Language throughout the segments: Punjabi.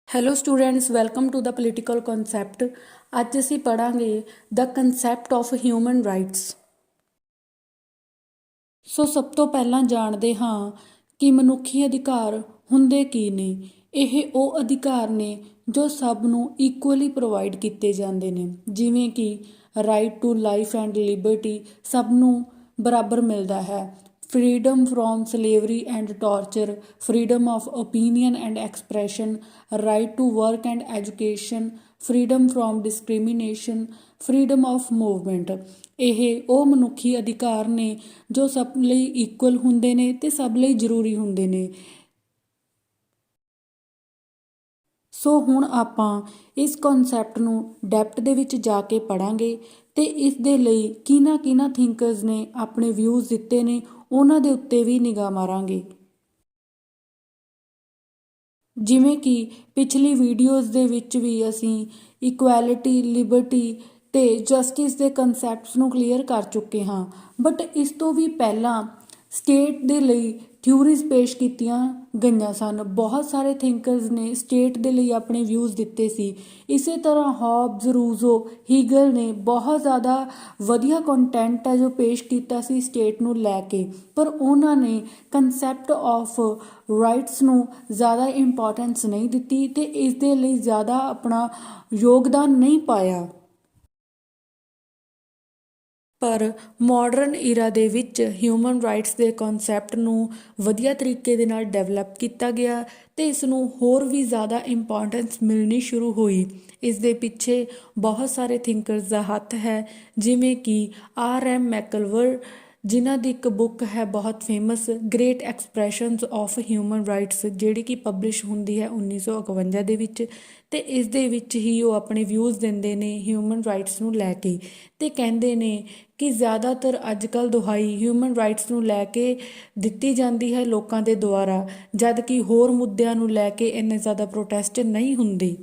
Hello students, welcome to the political concept. ਅੱਜ ਅਸੀਂ ਪੜ੍ਹਾਂਗੇ the concept of human rights. So ਸਭ ਤੋਂ ਪਹਿਲਾਂ ਜਾਣਦੇ ਹਾਂ ਕਿ ਮਨੁੱਖੀ ਅਧਿਕਾਰ ਹੁੰਦੇ ਕੀ ਨੇ। ਇਹ ਉਹ ਅਧਿਕਾਰ ਨੇ ਜੋ ਸਭ ਨੂੰ ਇਕੁਅਲੀ ਪ੍ਰੋਵਾਈਡ ਕੀਤੇ ਜਾਂਦੇ ਨੇ, ਜਿਵੇਂ ਕਿ right to life and liberty ਸਭ ਨੂੰ ਬਰਾਬਰ ਮਿਲਦਾ ਹੈ। freedom from slavery and torture, freedom of opinion and expression, right to work and education, freedom from discrimination, freedom of movement। ਇਹ ਉਹ ਮਨੁੱਖੀ ਅਧਿਕਾਰ ਨੇ ਜੋ ਸਭ ਲਈ ਇਕੁਅਲ ਹੁੰਦੇ ਨੇ ਤੇ ਸਭ ਲਈ ਜ਼ਰੂਰੀ ਹੁੰਦੇ ਨੇ। ਸੋ ਹੁਣ ਆਪਾਂ ਇਸ ਕਨਸੈਪਟ ਨੂੰ ਡੈਪਥ ਦੇ ਵਿੱਚ ਜਾ ਕੇ ਪੜ੍ਹਾਂਗੇ ਤੇ ਇਸ ਦੇ ਲਈ ਕਿਹਨਾਂ ਥਿੰਕਰਸ ਨੇ ਆਪਣੇ ਵਿਊਜ਼ ਦਿੱਤੇ ਨੇ ਉਹਨਾਂ ਦੇ ਉੱਤੇ ਵੀ ਨਿਗਾਹ ਮਾਰਾਂਗੇ। ਜਿਵੇਂ ਕਿ ਪਿਛਲੀ ਵੀਡੀਓਜ਼ ਦੇ ਵਿੱਚ ਵੀ ਅਸੀਂ ਇਕੁਐਲਿਟੀ, ਲਿਬਰਟੀ ਤੇ ਜਸਟਿਸ ਦੇ ਕਨਸੈਪਟਸ ਨੂੰ ਕਲੀਅਰ ਕਰ ਚੁੱਕੇ ਹਾਂ। ਬਟ ਇਸ ਤੋਂ ਵੀ ਪਹਿਲਾਂ ਸਟੇਟ ਦੇ ਲਈ ਥਿਊਰੀਜ਼ ਪੇਸ਼ ਕੀਤੀਆਂ ਗਈਆਂ ਸਨ। ਬਹੁਤ ਸਾਰੇ ਥਿੰਕਰਸ ਨੇ ਸਟੇਟ ਦੇ ਲਈ ਆਪਣੇ ਵਿਊਜ਼ ਦਿੱਤੇ ਸੀ। ਇਸੇ ਤਰ੍ਹਾਂ ਹੌਬਸ, ਰੂਜ਼ੋ, ਹੀਗਲ ਨੇ ਬਹੁਤ ਜ਼ਿਆਦਾ ਵਧੀਆ ਕੰਟੈਂਟ ਹੈ ਜੋ ਪੇਸ਼ ਕੀਤਾ ਸੀ ਸਟੇਟ ਨੂੰ ਲੈ ਕੇ, ਪਰ ਉਹਨਾਂ ਨੇ ਕਨਸੈਪਟ ਆਫ ਰਾਈਟਸ ਨੂੰ ਜ਼ਿਆਦਾ ਇੰਪੋਰਟੈਂਸ ਨਹੀਂ ਦਿੱਤੀ ਤੇ ਇਸ ਦੇ ਲਈ ਜ਼ਿਆਦਾ ਆਪਣਾ ਯੋਗਦਾਨ ਨਹੀਂ ਪਾਇਆ। ਪਰ ਮਾਡਰਨ ਈਰਾ ਦੇ ਵਿੱਚ ਹਿਊਮਨ ਰਾਈਟਸ ਦੇ ਕਨਸੈਪਟ ਨੂੰ ਵਧੀਆ ਤਰੀਕੇ ਦੇ ਨਾਲ ਡਿਵੈਲਪ ਕੀਤਾ ਗਿਆ ਤੇ ਇਸ ਨੂੰ ਹੋਰ ਵੀ ਜ਼ਿਆਦਾ ਇੰਪੋਰਟੈਂਸ ਮਿਲਣੀ ਸ਼ੁਰੂ ਹੋਈ। ਇਸ ਦੇ ਪਿੱਛੇ ਬਹੁਤ ਸਾਰੇ ਥਿੰਕਰਸ ਦਾ ਹੱਥ ਹੈ, ਜਿਵੇਂ ਕਿ R.M. ਮੈਕਲਵਰ, ਜਿਨ੍ਹਾਂ ਦੀ ਇੱਕ ਬੁੱਕ ਹੈ ਬਹੁਤ famous, great expressions of human rights, ਜਿਹੜੀ ਕਿ ਪਬਲਿਸ਼ ਹੁੰਦੀ ਹੈ 1951 ਦੇ ਵਿੱਚ। ਤੇ ਇਸ ਦੇ ਵਿੱਚ ਹੀ ਉਹ ਆਪਣੇ ਵਿਊਜ਼ ਦਿੰਦੇ ਨੇ ਹਿਊਮਨ ਰਾਈਟਸ ਨੂੰ ਲੈ ਕੇ ਤੇ ਕਹਿੰਦੇ ਨੇ ਕਿ ਜ਼ਿਆਦਾਤਰ ਅੱਜ ਕੱਲ੍ਹ ਦੁਹਾਈ ਹਿਊਮਨ ਰਾਈਟਸ ਨੂੰ ਲੈ ਕੇ ਦਿੱਤੀ ਜਾਂਦੀ ਹੈ ਲੋਕਾਂ ਦੇ ਦੁਆਰਾ, ਜਦ ਕਿ ਹੋਰ ਮੁੱਦਿਆਂ ਨੂੰ ਲੈ ਕੇ ਇੰਨੇ ਜ਼ਿਆਦਾ ਪ੍ਰੋਟੈਸਟ ਨਹੀਂ ਹੁੰਦੇ।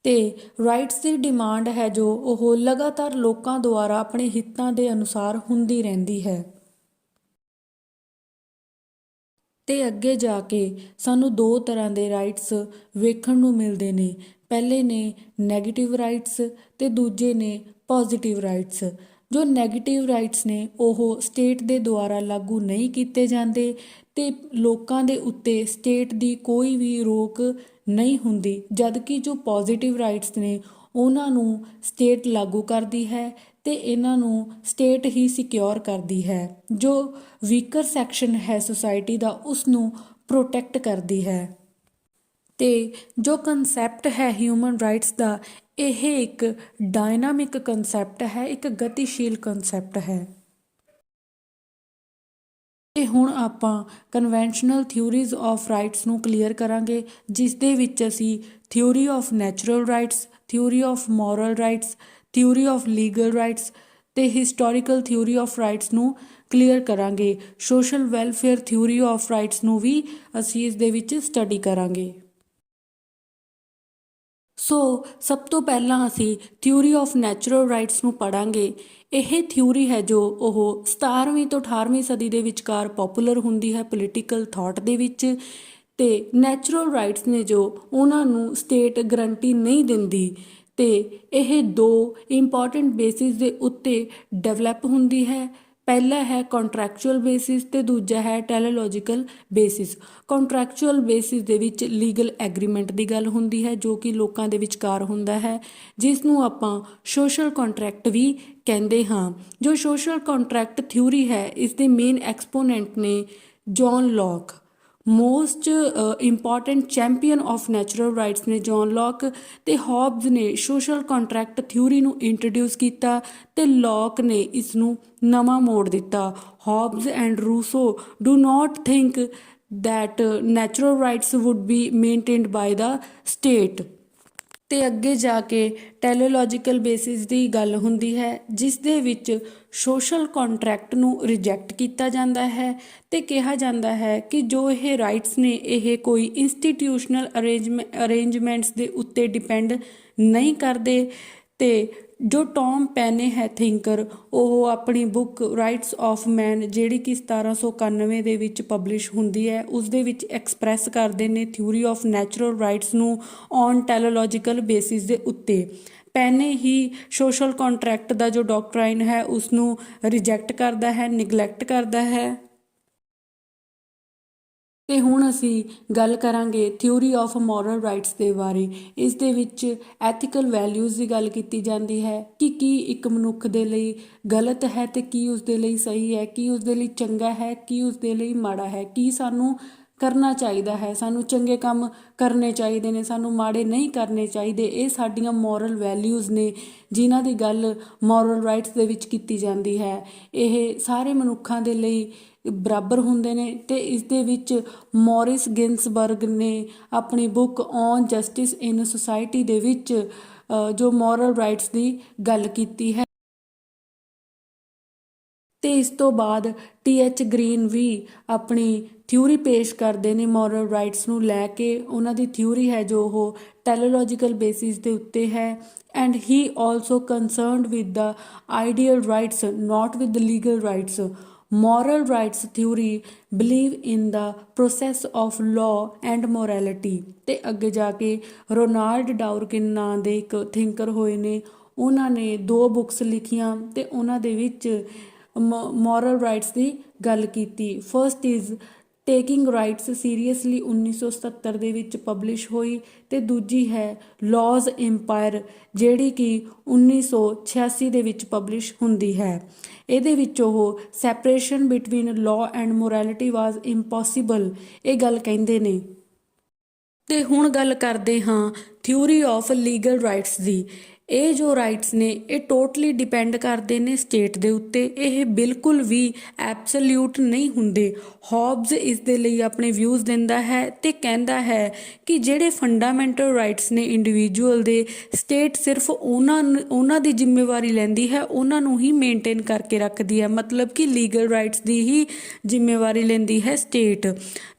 ਤੇ ਰਾਈਟਸ ਦੀ ਡਿਮਾਂਡ ਹੈ ਜੋ ਉਹ ਲਗਾਤਾਰ ਲੋਕਾਂ ਦੁਆਰਾ ਆਪਣੇ ਹਿੱਤਾਂ ਦੇ ਅਨੁਸਾਰ ਹੁੰਦੀ ਰਹਿੰਦੀ ਹੈ। ਤੇ ਅੱਗੇ ਜਾ ਕੇ ਸਾਨੂੰ ਦੋ ਤਰ੍ਹਾਂ ਦੇ ਰਾਈਟਸ ਵੇਖਣ ਨੂੰ ਮਿਲਦੇ ਨੇ। ਪਹਿਲੇ ਨੇ ਨੈਗੇਟਿਵ ਰਾਈਟਸ ਤੇ ਦੂਜੇ ਨੇ ਪੋਜ਼ਿਟਿਵ ਰਾਈਟਸ। ਜੋ ਨੈਗੇਟਿਵ ਰਾਈਟਸ ਨੇ ਉਹ ਸਟੇਟ ਦੇ ਦੁਆਰਾ ਲਾਗੂ ਨਹੀਂ ਕੀਤੇ ਜਾਂਦੇ ਤੇ ਲੋਕਾਂ ਦੇ ਉੱਤੇ ਸਟੇਟ ਦੀ ਕੋਈ ਵੀ ਰੋਕ ਨਹੀਂ ਹੁੰਦੀ, ਜਦ ਕਿ ਜੋ ਪੋਜ਼ਿਟਿਵ ਰਾਈਟਸ ਨੇ ਉਹਨਾਂ ਨੂੰ ਸਟੇਟ ਲਾਗੂ ਕਰਦੀ ਹੈ ਤੇ ਇਹਨਾਂ ਨੂੰ ਸਟੇਟ ਹੀ ਸਿਕਿਉਰ ਕਰਦੀ ਹੈ। ਜੋ ਵੀਕਰ ਸੈਕਸ਼ਨ ਹੈ ਸੁਸਾਇਟੀ ਦਾ ਉਸ ਨੂੰ ਪ੍ਰੋਟੈਕਟ ਕਰਦੀ ਹੈ। ਤੇ ਜੋ ਕਨਸੈਪਟ ਹੈ ਹਿਊਮਨ ਰਾਈਟਸ ਦਾ, ਇਹ ਇੱਕ ਡਾਇਨਾਮਿਕ ਕਨਸੈਪਟ ਹੈ, ਇੱਕ ਗਤੀਸ਼ੀਲ ਕਨਸੈਪਟ ਹੈ। ਤੇ ਹੁਣ ਆਪਾਂ ਕਨਵੈਨਸ਼ਨਲ ਥਿਊਰੀਜ਼ ਆਫ ਰਾਈਟਸ ਨੂੰ ਕਲੀਅਰ ਕਰਾਂਗੇ, ਜਿਸ ਦੇ ਵਿੱਚ ਅਸੀਂ theory of natural rights, theory of moral rights, theory of legal rights ਤੇ ਹਿਸਟੋਰੀਕਲ ਥਿਊਰੀ ਆਫ ਰਾਈਟਸ ਨੂੰ ਕਲੀਅਰ ਕਰਾਂਗੇ। Social welfare theory of rights ਨੂੰ ਵੀ ਅਸੀਂ ਇਸ ਦੇ ਵਿੱਚ ਸਟੱਡੀ ਕਰਾਂਗੇ। ਸੋ ਸਭ ਤੋਂ ਪਹਿਲਾਂ ਅਸੀਂ ਥਿਊਰੀ ਆਫ ਨੈਚੁਰਲ ਰਾਈਟਸ ਨੂੰ ਪੜ੍ਹਾਂਗੇ। ਇਹ ਥਿਊਰੀ ਹੈ ਜੋ ਉਹ 17ਵੀਂ ਤੋਂ 18ਵੀਂ ਸਦੀ ਦੇ ਵਿਚਕਾਰ ਪੋਪੂਲਰ ਹੁੰਦੀ ਹੈ ਪੋਲੀਟੀਕਲ ਥਾਟ ਦੇ ਵਿੱਚ। ਤੇ ਨੈਚੁਰਲ ਰਾਈਟਸ ਨੇ ਜੋ ਉਹਨਾਂ ਨੂੰ ਸਟੇਟ ਗਰੰਟੀ ਨਹੀਂ ਦਿੰਦੀ ਤੇ ਇਹ ਦੋ ਇੰਪੋਰਟੈਂਟ ਬੇਸਿਸ ਦੇ ਉੱਤੇ ਡਿਵੈਲਪ ਹੁੰਦੀ ਹੈ। ਪਹਿਲਾ ਹੈ ਕੰਟਰੈਕਚੁਅਲ ਬੇਸਿਸ ਤੇ ਦੂਜਾ ਹੈ ਟੈਲੀਲੋਜੀਕਲ ਬੇਸਿਸ। ਕੰਟਰੈਕਚੁਅਲ ਬੇਸਿਸ ਦੇ ਵਿੱਚ ਲੀਗਲ ਐਗਰੀਮੈਂਟ ਦੀ ਗੱਲ ਹੁੰਦੀ ਹੈ ਜੋ ਕਿ ਲੋਕਾਂ ਦੇ ਵਿਚਕਾਰ ਹੁੰਦਾ ਹੈ, ਜਿਸ ਨੂੰ ਆਪਾਂ ਸੋਸ਼ਲ ਕੰਟਰੈਕਟ ਵੀ ਕਹਿੰਦੇ ਹਾਂ। ਜੋ ਸੋਸ਼ਲ ਕੰਟਰੈਕਟ ਥਿਊਰੀ ਹੈ, ਇਸ ਦੇ ਮੇਨ ਐਕਸਪੋਨੈਂਟ ਨੇ John Locke. Most important champion of natural rights ਨੇ ਜੌਨ ਲੌਕ ਤੇ ਹੌਬਸ ਨੇ ਸੋਸ਼ਲ ਕੰਟਰੈਕਟ ਥਿਊਰੀ ਨੂੰ ਇੰਟਰੋਡਿਊਸ ਕੀਤਾ ਤੇ ਲੌਕ ਨੇ ਇਸ ਨੂੰ ਨਵਾਂ ਮੋੜ ਦਿੱਤਾ। Hobbes and Rousseau do not think that natural rights would be maintained by the state। ਤੇ ਅੱਗੇ ਜਾ ਕੇ ਟੈਲੀਲੋਜੀਕਲ ਬੇਸਿਸ ਦੀ ਗੱਲ ਹੁੰਦੀ ਹੈ, ਜਿਸ ਦੇ ਵਿੱਚ ਸੋਸ਼ਲ ਕੰਟਰੈਕਟ ਨੂੰ ਰਿਜੈਕਟ ਕੀਤਾ ਜਾਂਦਾ ਹੈ ਤੇ ਕਿਹਾ ਜਾਂਦਾ ਹੈ ਕਿ ਜੋ ਇਹ ਰਾਈਟਸ ਨੇ ਇਹ ਕੋਈ ਇੰਸਟੀਟਿਊਸ਼ਨਲ ਅਰੇਂਜਮੈਂਟਸ ਦੇ ਉੱਤੇ ਡਿਪੈਂਡ ਨਹੀਂ ਕਰਦੇ ਤੇ ਜੋ ਟੌਮ ਪੈਨੇ ਹੈ ਥਿੰਕਰ, ਉਹ ਆਪਣੀ ਬੁੱਕ ਰਾਈਟਸ ਆਫ ਮੈਨ ਜਿਹੜੀ ਕਿ 1791 ਦੇ ਵਿੱਚ ਪਬਲਿਸ਼ ਹੁੰਦੀ ਹੈ, ਉਸ ਦੇ ਵਿੱਚ ਐਕਸਪ੍ਰੈਸ ਕਰਦੇ ਨੇ ਥਿਊਰੀ ਆਫ ਨੈਚੁਰਲ ਰਾਈਟਸ ਨੂੰ ਔਨ ਟੈਲੋਲੋਜੀਕਲ ਬੇਸਿਸ ਦੇ ਉੱਤੇ। ਪੈਨੇ ਹੀ ਸੋਸ਼ਲ ਕੰਟਰੈਕਟ ਦਾ ਜੋ ਡਾਕਟਰਾਈਨ ਹੈ ਉਸ ਨੂੰ ਰਿਜੈਕਟ ਕਰਦਾ ਹੈ, ਨਿਗਲੈਕਟ ਕਰਦਾ ਹੈ। ਤੇ ਹੁਣ ਅਸੀਂ ਗੱਲ ਕਰਾਂਗੇ ਥਿਊਰੀ ਆਫ ਮੋਰਲ ਰਾਈਟਸ ਦੇ ਬਾਰੇ। ਇਸ ਦੇ ਵਿੱਚ ਐਥੀਕਲ ਵੈਲਿਊਜ਼ ਦੀ ਗੱਲ ਕੀਤੀ ਜਾਂਦੀ ਹੈ ਕਿ ਕੀ ਇੱਕ ਮਨੁੱਖ ਦੇ ਲਈ ਗਲਤ ਹੈ ਤੇ ਕੀ ਉਸ ਦੇ ਲਈ ਸਹੀ ਹੈ, ਕੀ ਉਸ ਦੇ ਲਈ ਚੰਗਾ ਹੈ, ਕੀ ਉਸ ਦੇ ਲਈ ਮਾੜਾ ਹੈ, ਕੀ ਸਾਨੂੰ ਕਰਨਾ ਚਾਹੀਦਾ ਹੈ, ਸਾਨੂੰ ਚੰਗੇ ਕੰਮ ਕਰਨੇ ਚਾਹੀਦੇ ਨੇ, ਸਾਨੂੰ ਮਾੜੇ ਨਹੀਂ ਕਰਨੇ ਚਾਹੀਦੇ। ਇਹ ਸਾਡੀਆਂ ਮੋਰਲ ਵੈਲਿਊਜ਼ ਨੇ ਜਿਨ੍ਹਾਂ ਦੀ ਗੱਲ ਮੋਰਲ ਰਾਈਟਸ ਦੇ ਵਿੱਚ ਕੀਤੀ ਜਾਂਦੀ ਹੈ। ਇਹ ਸਾਰੇ ਮਨੁੱਖਾਂ ਦੇ ਲਈ ਬਰਾਬਰ ਹੁੰਦੇ ਨੇ ਤੇ ਇਸ ਦੇ ਵਿੱਚ ਮੌਰਿਸ ਗਿੰਸਬਰਗ ਨੇ ਆਪਣੀ book on justice in society ਦੇ ਵਿੱਚ ਜੋ ਮੋਰਲ ਰਾਈਟਸ ਦੀ ਗੱਲ ਕੀਤੀ ਹੈ। ਤੇ ਇਸ ਤੋਂ ਬਾਅਦ TH ਗ੍ਰੀਨ ਵੀ ਆਪਣੀ ਥਿਊਰੀ ਪੇਸ਼ ਕਰਦੇ ਨੇ ਮੋਰਲ ਰਾਈਟਸ ਨੂੰ ਲੈ ਕੇ। ਉਹਨਾਂ ਦੀ ਥਿਊਰੀ ਹੈ ਜੋ ਉਹ ਟੈਲੋਲੋਜੀਕਲ ਬੇਸਿਸ ਦੇ ਉੱਤੇ ਹੈ and he also concerned with the ideal rights not with legal rights. moral rights theory believe in the process of law and morality। ਤੇ ਅੱਗੇ ਜਾ ਕੇ ਰੋਨਾਲਡ ਡਾਰਕਿਨ ਨਾਂ ਦੇ ਇੱਕ ਥਿੰਕਰ ਹੋਏ ਨੇ, ਉਹਨਾਂ ਨੇ 2 ਬੁੱਕਸ ਲਿਖੀਆਂ ਤੇ ਉਹਨਾਂ ਦੇ ਵਿੱਚ ਮੋਰਲ ਰਾਈਟਸ ਦੀ ਗੱਲ ਕੀਤੀ। First is taking rights seriously 1977 ਦੇ ਵਿੱਚ ਪਬਲਿਸ਼ ਹੋਈ ਤੇ ਦੂਜੀ ਹੈ ਲਾਜ਼ ਇੰਪਾਇਰ ਜਿਹੜੀ ਕਿ 1986 ਦੇ ਵਿੱਚ ਪਬਲਿਸ਼ ਹੁੰਦੀ ਹੈ। ਇਹਦੇ ਵਿੱਚ ਉਹ separation between law and morality was impossible ਇਹ ਗੱਲ ਕਹਿੰਦੇ ਨੇ। ਤੇ ਹੁਣ ਗੱਲ ਕਰਦੇ ਹਾਂ ਥਿਊਰੀ ਆਫ ਲੀਗਲ ਰਾਈਟਸ ਦੀ। ਇਹ ਜੋ ਰਾਈਟਸ ਨੇ ਇਹ ਟੋਟਲੀ ਡਿਪੈਂਡ ਕਰਦੇ ਨੇ ਸਟੇਟ ਦੇ ਉੱਤੇ, ਇਹ ਬਿਲਕੁਲ ਵੀ ਐਬਸੋਲਿਊਟ ਨਹੀਂ ਹੁੰਦੇ। ਹੌਬਸ ਇਸ ਦੇ ਲਈ ਆਪਣੇ ਵਿਊਜ਼ ਦਿੰਦਾ ਹੈ ਤੇ ਕਹਿੰਦਾ ਹੈ ਕਿ ਜਿਹੜੇ ਫੰਡਾਮੈਂਟਲ ਰਾਈਟਸ ਨੇ ਇੰਡੀਵਿਜੂਅਲ ਦੇ, ਸਟੇਟ ਸਿਰਫ ਉਹਨਾਂ ਦੀ ਜ਼ਿੰਮੇਵਾਰੀ ਲੈਂਦੀ ਹੈ, ਉਹਨਾਂ ਨੂੰ ਹੀ ਮੇਨਟੇਨ ਕਰਕੇ ਰੱਖਦੀ ਹੈ, ਮਤਲਬ ਕਿ ਲੀਗਲ ਰਾਈਟਸ ਦੀ ਹੀ ਜ਼ਿੰਮੇਵਾਰੀ ਲੈਂਦੀ ਹੈ ਸਟੇਟ।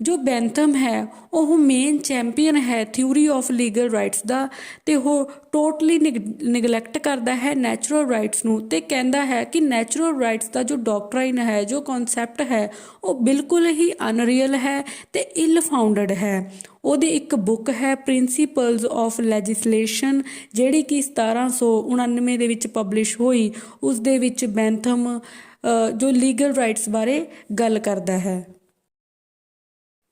ਜੋ ਬੈਂਥਮ ਹੈ ਉਹ ਮੇਨ ਚੈਂਪੀਅਨ ਹੈ ਥਿਊਰੀ ਆਫ ਲੀਗਲ ਰਾਈਟਸ ਦਾ ਤੇ ਉਹ ਟੋਟਲੀ ਨਿਗਲੈਕਟ ਕਰਦਾ ਹੈ ਨੈਚੁਰਲ ਰਾਈਟਸ ਨੂੰ ਤੇ ਕਹਿੰਦਾ ਹੈ ਕਿ ਨੈਚੁਰਲ ਰਾਈਟਸ ਦਾ ਜੋ ਡਾਕਟਰਾਈਨ ਹੈ, ਜੋ ਕਨਸੈਪਟ ਹੈ, ਉਹ ਬਿਲਕੁਲ ਹੀ ਅਨਰੀਅਲ ਹੈ ਤੇ ਇਲ ਫਾਊਂਡਡ ਹੈ। ਉਹਦੀ ਇੱਕ ਬੁੱਕ ਹੈ ਪ੍ਰਿੰਸੀਪਲਸ ਆਫ ਲੈਜਿਸਲੇਸ਼ਨ ਜਿਹੜੀ ਕਿ 1799 ਦੇ ਵਿੱਚ ਪਬਲਿਸ਼ ਹੋਈ। ਉਸ ਦੇ ਵਿੱਚ ਬੈਂਥਮ ਜੋ ਲੀਗਲ ਰਾਈਟਸ ਬਾਰੇ ਗੱਲ ਕਰਦਾ ਹੈ।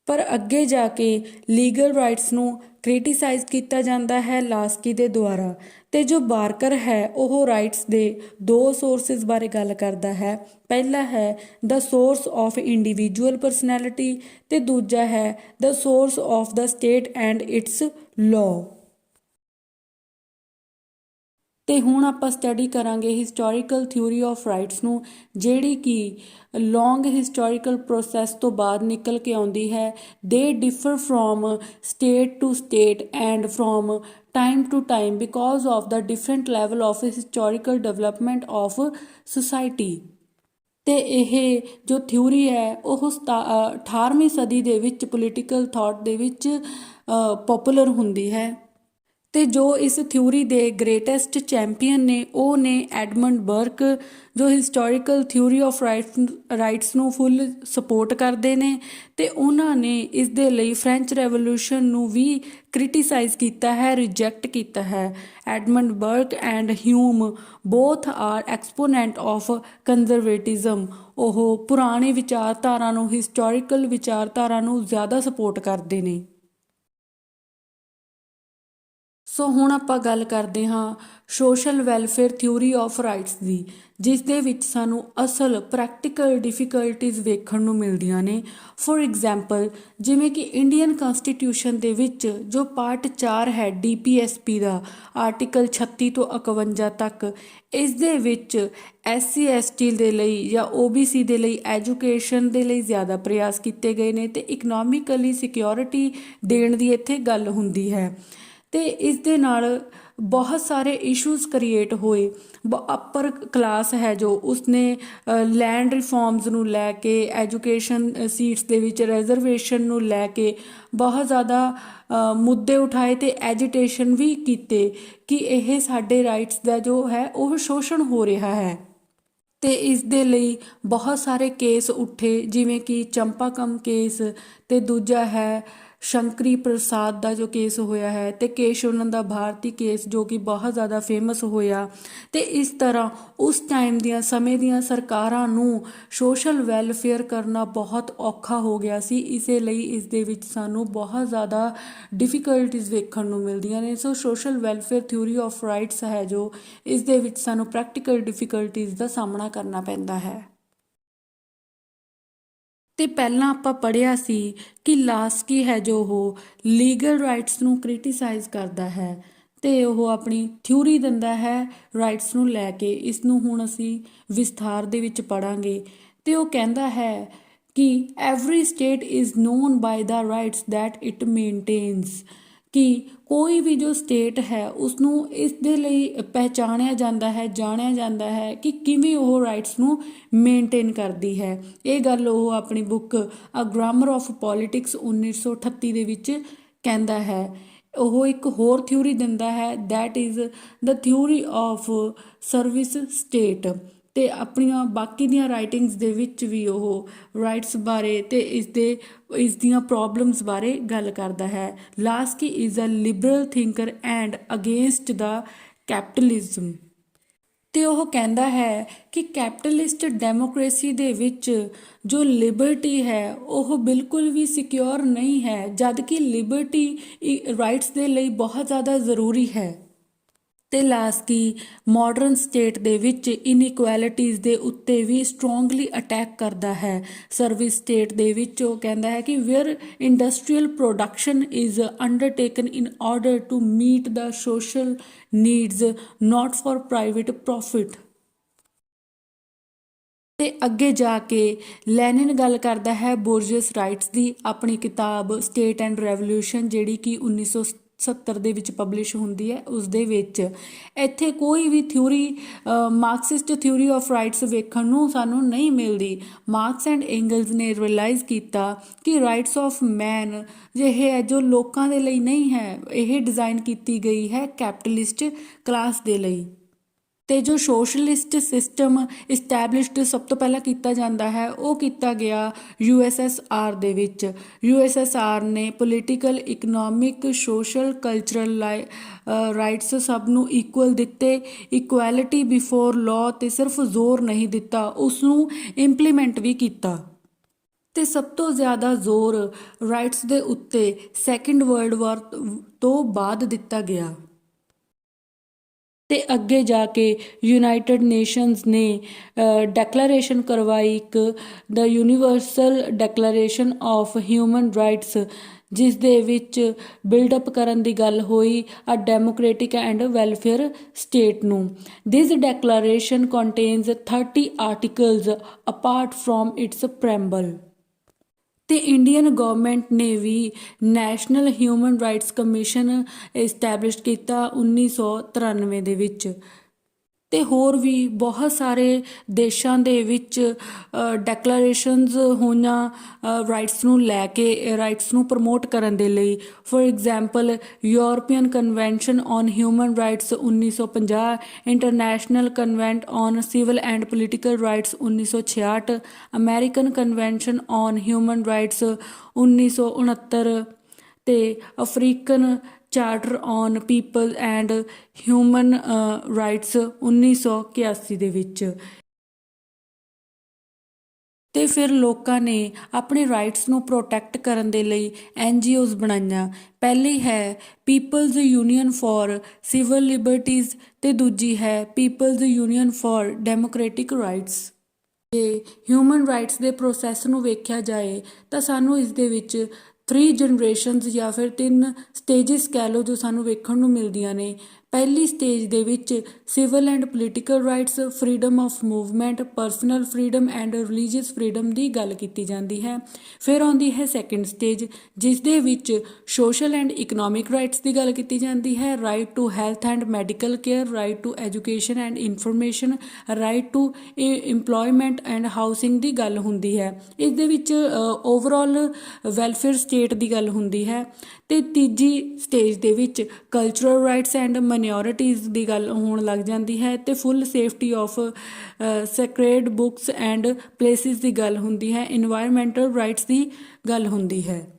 ਪਰ ਅੱਗੇ ਜਾ ਕੇ ਲੀਗਲ ਰਾਈਟਸ ਨੂੰ ਕ੍ਰਿਟੀਸਾਈਜ਼ ਕੀਤਾ ਜਾਂਦਾ ਹੈ ਲਾਸਕੀ ਦੇ ਦੁਆਰਾ। ਤੇ ਜੋ ਬਾਰਕਰ ਹੈ ਉਹ ਰਾਈਟਸ ਦੇ 2 ਸੋਰਸਿਸ ਬਾਰੇ ਗੱਲ ਕਰਦਾ ਹੈ। ਪਹਿਲਾ ਹੈ the source of individual personality ਤੇ ਦੂਜਾ ਹੈ the source of the state and its law. ਤੇ ਹੁਣ ਆਪਾਂ ਸਟੱਡੀ ਕਰਾਂਗੇ ਹਿਸਟੋਰੀਕਲ ਥਿਊਰੀ ਆਫ ਰਾਈਟਸ ਨੂੰ ਜਿਹੜੀ ਕਿ ਲੌਂਗ ਹਿਸਟੋਰੀਕਲ ਪ੍ਰੋਸੈਸ ਤੋਂ ਬਾਅਦ ਨਿਕਲ ਕੇ ਆਉਂਦੀ ਹੈ। They differ from state to state and from time to time because of the different level of historical development of society. ਤੇ ਇਹ ਜੋ ਥਿਊਰੀ ਹੈ ਉਹ 18ਵੀਂ ਸਦੀ ਦੇ ਵਿੱਚ ਪੋਲੀਟੀਕਲ ਥਾਟ ਦੇ ਵਿੱਚ ਪੋਪੂਲਰ ਹੁੰਦੀ ਹੈ। ਤੇ ਜੋ ਇਸ ਥਿਊਰੀ ਦੇ ਗ੍ਰੇਟੈਸਟ ਚੈਂਪੀਅਨ ਨੇ ਉਹ ਨੇ ਐਡਮੰਡ ਬਰਕ ਜੋ ਹਿਸਟੋਰੀਕਲ ਥਿਊਰੀ ਆਫ ਰਾਈਟਸ ਨੂੰ ਫੁੱਲ ਸਪੋਰਟ ਕਰਦੇ ਨੇ ਤੇ ਉਹਨਾਂ ਨੇ ਇਸ ਦੇ ਲਈ ਫ੍ਰੈਂਚ ਰੈਵੋਲੂਸ਼ਨ ਨੂੰ ਵੀ ਕ੍ਰਿਟੀਸਾਈਜ਼ ਕੀਤਾ ਹੈ, ਰਿਜੈਕਟ ਕੀਤਾ ਹੈ। Edmund Burke and Hume both are exponent of conservatism. ਉਹ ਪੁਰਾਣੀ ਵਿਚਾਰਧਾਰਾ ਨੂੰ, ਹਿਸਟੋਰੀਕਲ ਵਿਚਾਰਧਾਰਾ ਨੂੰ ਜ਼ਿਆਦਾ ਸਪੋਰਟ ਕਰਦੇ ਨੇ। ਸੋ ਹੁਣ ਆਪਾਂ ਗੱਲ ਕਰਦੇ ਹਾਂ social welfare theory of rights ਦੀ, ਜਿਸ ਦੇ ਵਿੱਚ ਸਾਨੂੰ ਅਸਲ ਪ੍ਰੈਕਟੀਕਲ ਡਿਫਿਕਲਟੀਜ਼ ਵੇਖਣ ਨੂੰ ਮਿਲਦੀਆਂ ਨੇ। ਫੋਰ ਐਗਜ਼ਾਮਪਲ ਜਿਵੇਂ ਕਿ ਇੰਡੀਅਨ ਕਨਸਟੀਟਿਊਸ਼ਨ ਦੇ ਵਿੱਚ ਜੋ ਪਾਰਟ 4 ਹੈ DPSP ਦਾ, ਆਰਟੀਕਲ 36 ਤੋਂ 51 ਤੱਕ, ਇਸ ਦੇ ਵਿੱਚ SC ST ਦੇ ਲਈ ਜਾਂ OBC ਦੇ ਲਈ ਐਜੂਕੇਸ਼ਨ ਦੇ ਲਈ ਜ਼ਿਆਦਾ ਪ੍ਰਯਾਸ ਕੀਤੇ ਗਏ ਨੇ ਤੇ ਇਕਨੋਮਿਕਲੀ ਸਿਕਿਉਰਿਟੀ ਦੇਣ ਦੀ ਇੱਥੇ ਗੱਲ ਹੁੰਦੀ ਹੈ। ਤੇ ਇਸ ਦੇ ਨਾਲ ਬਹੁਤ ਸਾਰੇ ਇਸ਼ੂਜ਼ ਕ੍ਰੀਏਟ ਹੋਏ। ਅਪਰ ਕਲਾਸ ਹੈ ਜੋ ਉਸਨੇ ਲੈਂਡ ਰਿਫਾਰਮਸ ਨੂੰ ਲੈ ਕੇ, ਐਜੂਕੇਸ਼ਨ ਸੀਟਸ ਦੇ ਵਿੱਚ ਰਿਜ਼ਰਵੇਸ਼ਨ ਨੂੰ ਲੈ ਕੇ ਬਹੁਤ ਜ਼ਿਆਦਾ ਮੁੱਦੇ ਉਠਾਏ ਤੇ ਐਜੀਟੇਸ਼ਨ ਵੀ ਕੀਤੇ ਕਿ ਇਹ ਸਾਡੇ ਰਾਈਟਸ ਦਾ ਜੋ ਹੈ ਉਹ ਸ਼ੋਸ਼ਣ ਹੋ ਰਿਹਾ ਹੈ। ਤੇ ਇਸ ਦੇ ਲਈ ਬਹੁਤ ਸਾਰੇ ਕੇਸ ਉੱਠੇ, ਜਿਵੇਂ ਕਿ ਚੰਪਾਕਮ ਕੇਸ, ਤੇ ਦੂਜਾ ਹੈ ਸ਼ੰਕਰੀ ਪ੍ਰਸਾਦ ਦਾ ਜੋ ਕੇਸ ਹੋਇਆ ਹੈ, ਤੇ ਕੇਸ਼ਵਨੰਦਾ ਭਾਰਤੀ ਕੇਸ ਜੋ ਕਿ ਬਹੁਤ ਜ਼ਿਆਦਾ ਫੇਮਸ ਹੋਇਆ। ਤੇ ਇਸ ਤਰ੍ਹਾਂ ਉਸ ਟਾਈਮ ਦੀਆਂ ਸਮੇਂ ਦੀਆਂ ਸਰਕਾਰਾਂ ਨੂੰ ਸੋਸ਼ਲ ਵੈਲਫੇਅਰ ਕਰਨਾ ਬਹੁਤ ਔਖਾ ਹੋ ਗਿਆ ਸੀ। ਇਸੇ ਲਈ ਇਸ ਦੇ ਵਿੱਚ ਸਾਨੂੰ ਬਹੁਤ ਜ਼ਿਆਦਾ ਡਿਫਿਕਲਟੀਜ਼ ਵੇਖਣ ਨੂੰ ਮਿਲਦੀਆਂ ਨੇ। So social welfare theory of rights ਹੈ ਜੋ, ਇਸ ਦੇ ਵਿੱਚ ਸਾਨੂੰ ਪ੍ਰੈਕਟੀਕਲ ਡਿਫਿਕਲਟੀਜ਼ ਦਾ ਸਾਹਮਣਾ ਕਰਨਾ ਪੈਂਦਾ ਹੈ। ਤੇ ਪਹਿਲਾਂ ਆਪਾਂ ਪੜ੍ਹਿਆ ਸੀ ਕਿ ਲਾਸਕੀ ਹੈ ਜੋ ਉਹ ਲੀਗਲ ਰਾਈਟਸ ਨੂੰ ਕ੍ਰਿਟੀਸਾਈਜ਼ ਕਰਦਾ ਹੈ ਤੇ ਉਹ ਆਪਣੀ ਥਿਊਰੀ ਦਿੰਦਾ ਹੈ ਰਾਈਟਸ ਨੂੰ ਲੈ ਕੇ। ਇਸ ਨੂੰ ਹੁਣ ਅਸੀਂ ਵਿਸਥਾਰ ਦੇ ਵਿੱਚ ਪੜ੍ਹਾਂਗੇ। ਤੇ ਉਹ ਕਹਿੰਦਾ ਹੈ ਕਿ every state is known by the rights that it maintains, ਕਿ ਕੋਈ ਵੀ ਜੋ ਸਟੇਟ ਹੈ ਉਸਨੂੰ ਇਸ ਦੇ ਲਈ ਪਹਿਚਾਣਿਆ ਜਾਂਦਾ ਹੈ, ਜਾਣਿਆ ਜਾਂਦਾ ਹੈ ਕਿ ਕਿਵੇਂ ਉਹ ਰਾਈਟਸ ਨੂੰ ਮੇਨਟੇਨ ਕਰਦੀ ਹੈ। ਇਹ ਗੱਲ ਉਹ ਆਪਣੀ book a grammar of politics 1938 ਦੇ ਵਿੱਚ ਕਹਿੰਦਾ ਹੈ। ਉਹ ਇੱਕ ਹੋਰ ਥਿਊਰੀ ਦਿੰਦਾ ਹੈ, that is the theory of service state. ਤੇ ਆਪਣੀਆਂ ਬਾਕੀ ਦੀਆਂ ਰਾਈਟਿੰਗਸ ਦੇ ਵਿੱਚ ਵੀ ਉਹ ਰਾਈਟਸ ਬਾਰੇ ਤੇ ਇਸ ਦੀਆਂ ਪ੍ਰੋਬਲਮਸ ਬਾਰੇ ਗੱਲ ਕਰਦਾ ਹੈ। Laski is a liberal thinker and against the capitalism. ਤੇ ਉਹ ਕਹਿੰਦਾ ਹੈ ਕਿ ਕੈਪੀਟਲਿਸਟ ਡੈਮੋਕ੍ਰੇਸੀ ਦੇ ਵਿੱਚ ਜੋ ਲਿਬਰਟੀ ਹੈ ਉਹ ਬਿਲਕੁਲ ਵੀ ਸਿਕਿਉਰ ਨਹੀਂ ਹੈ, ਜਦ ਕਿ ਲਿਬਰਟੀ ਰਾਈਟਸ ਦੇ ਲਈ ਬਹੁਤ ਜ਼ਿਆਦਾ ਜ਼ਰੂਰੀ ਹੈ। ਤੇ ਲਾਸਕੀ ਮਾਡਰਨ ਸਟੇਟ ਦੇ ਵਿੱਚ ਇਨਇਕੁਐਲਿਟੀਜ਼ ਦੇ ਉੱਤੇ ਵੀ ਸਟਰੋਂਗਲੀ ਅਟੈਕ ਕਰਦਾ ਹੈ। ਸਰਵਿਸ ਸਟੇਟ ਦੇ ਵਿੱਚ ਉਹ ਕਹਿੰਦਾ ਹੈ ਕਿ where industrial production is undertaken in order to meet the social needs, not for private profit. ਤੇ ਅੱਗੇ ਜਾ ਕੇ ਲੈਨਿਨ ਗੱਲ ਕਰਦਾ ਹੈ ਬੋਰਜਸ ਰਾਈਟਸ ਦੀ, ਆਪਣੀ ਕਿਤਾਬ ਸਟੇਟ ਐਂਡ ਰੈਵੋਲਿਊਸ਼ਨ ਜਿਹੜੀ ਕਿ 1970 ਦੇ ਵਿੱਚ ਪਬਲਿਸ਼ ਹੁੰਦੀ ਹੈ ਉਸ ਦੇ ਵਿੱਚ। ਇੱਥੇ ਕੋਈ ਵੀ theory Marxist theory of rights ਵੇਖਣ ਨੂੰ ਸਾਨੂੰ ਨਹੀਂ ਮਿਲਦੀ। ਮਾਰਕਸ ਐਂਡ ਐਂਗਲਸ ਨੇ ਰਿਅਲਾਈਜ਼ ਕੀਤਾ ਕਿ ਰਾਈਟਸ ਆਫ ਮੈਨ ਜਿਹੇ ਹੈ ਜੋ ਲੋਕਾਂ ਦੇ ਲਈ ਨਹੀਂ ਹੈ, ਇਹ ਡਿਜ਼ਾਈਨ ਕੀਤੀ ਗਈ ਹੈ ਕੈਪੀਟਲਿਸਟ ਕਲਾਸ ਦੇ ਲਈ। ਤੇ ਜੋ ਸੋਸ਼ਲਿਸਟ ਸਿਸਟਮ ਇਸਟੈਬਲਿਸ਼ਡ ਸਭ ਤੋਂ ਪਹਿਲਾਂ ਕੀਤਾ ਜਾਂਦਾ ਹੈ ਉਹ ਕੀਤਾ ਗਿਆ USSR ਦੇ ਵਿੱਚ। USSR ਨੇ political, economic, social, cultural rights ਸਭ ਨੂੰ ਇਕੁਅਲ ਦਿੱਤੇ। ਇਕੁਐਲਿਟੀ ਬਿਫੋਰ ਲਾਅ ਤੇ ਸਿਰਫ ਜ਼ੋਰ ਨਹੀਂ ਦਿੱਤਾ, ਉਸ ਨੂੰ ਇੰਪਲੀਮੈਂਟ ਵੀ ਕੀਤਾ। ਤੇ ਸਭ ਤੋਂ ਜ਼ਿਆਦਾ ਜ਼ੋਰ ਰਾਈਟਸ ਦੇ ਉੱਤੇ ਸੈਕਿੰਡ ਵਰਲਡ ਵਾਰ ਤੋਂ ਬਾਅਦ ਦਿੱਤਾ ਗਿਆ। ਤੇ ਅੱਗੇ ਜਾ ਕੇ ਯੂਨਾਈਟਿਡ ਨੇਸ਼ਨਸ ਨੇ ਡੈਕਲੇਰੇਸ਼ਨ ਕਰਵਾਈ, ਇੱਕ the Universal Declaration of human Rights, ਜਿਸ ਦੇ ਵਿੱਚ ਬਿਲਡਅਪ ਕਰਨ ਦੀ ਗੱਲ ਹੋਈ a democratic and welfare state ਨੂੰ। This declaration contains 30 articles apart from its preamble. ਤੇ ਇੰਡੀਅਨ ਗਵਰਨਮੈਂਟ ਨੇ ਵੀ National Human Rights Commission establish ਕੀਤਾ 1993 ਦੇ ਵਿੱਚ। ਤੇ ਹੋਰ ਵੀ ਬਹੁਤ ਸਾਰੇ ਦੇਸ਼ਾਂ ਦੇ ਵਿੱਚ ਡੈਕਲੇਰੇਸ਼ਨਸ ਹੋਈਆਂ ਰਾਈਟਸ ਨੂੰ ਲੈ ਕੇ, ਰਾਈਟਸ ਨੂੰ ਪ੍ਰਮੋਟ ਕਰਨ ਦੇ ਲਈ। For example European convention on human rights 1950, international ਕਨਵੈਂਟ on civil and political rights 1966, American convention on human rights 1969 ਤੇ African charter on people and human rights 1981 ਦੇ ਵਿੱਚ। ਤੇ ਫਿਰ ਲੋਕਾਂ ਨੇ ਆਪਣੇ ਰਾਈਟਸ ਨੂੰ ਪ੍ਰੋਟੈਕਟ ਕਰਨ ਦੇ ਲਈ NGOs ਬਣਾਈਆਂ। ਪਹਿਲੀ ਹੈ people's union for civil liberties ਤੇ ਦੂਜੀ ਹੈ people's union for democratic rights. ਜੇ ਹਿਊਮਨ ਰਾਈਟਸ ਦੇ ਪ੍ਰੋਸੈਸ ਨੂੰ ਵੇਖਿਆ ਜਾਏ ਤਾਂ ਸਾਨੂੰ ਇਸ ਦੇ ਵਿੱਚ 3 ਜਨਰੇਸ਼ਨਸ ਜਾਂ ਫਿਰ 3 ਸਟੇਜਸ ਕਹਿ ਲਓ ਜੋ ਸਾਨੂੰ ਵੇਖਣ ਨੂੰ ਮਿਲਦੀਆਂ ਨੇ। ਪਹਿਲੀ ਸਟੇਜ ਦੇ ਵਿੱਚ civil and political rights, freedom of movement, personal freedom and religious freedom ਦੀ ਗੱਲ ਕੀਤੀ ਜਾਂਦੀ ਹੈ। ਫਿਰ ਆਉਂਦੀ ਹੈ ਸੈਕੰਡ ਸਟੇਜ, ਜਿਸ ਦੇ ਵਿੱਚ ਸੋਸ਼ਲ ਐਂਡ ਇਕਨੋਮਿਕ ਰਾਈਟਸ ਦੀ ਗੱਲ ਕੀਤੀ ਜਾਂਦੀ ਹੈ। Right to health and medical care, right to education and information, right to employment and housing ਦੀ ਗੱਲ ਹੁੰਦੀ ਹੈ। ਇਸ ਦੇ ਵਿੱਚ ਓਵਰਆਲ ਵੈਲਫੇਅਰ ਸਟੇਟ ਦੀ ਗੱਲ ਹੁੰਦੀ ਹੈ। ਤੇ ਤੀਜੀ ਸਟੇਜ ਦੇ ਵਿੱਚ ਕਲਚਰਲ ਰਾਈਟਸ ਐਂਡ ਮਾਈਨੋਰਿਟੀਜ਼ ਦੀ ਗੱਲ ਹੋਣ ਲੱਗ ਜਾਂਦੀ ਹੈ ਤੇ full safety of sacred books and places ਦੀ ਗੱਲ ਹੁੰਦੀ ਹੈ। ਇਨਵਾਇਰਮੈਂਟਲ ਰਾਈਟਸ ਦੀ ਗੱਲ ਹੁੰਦੀ ਹੈ।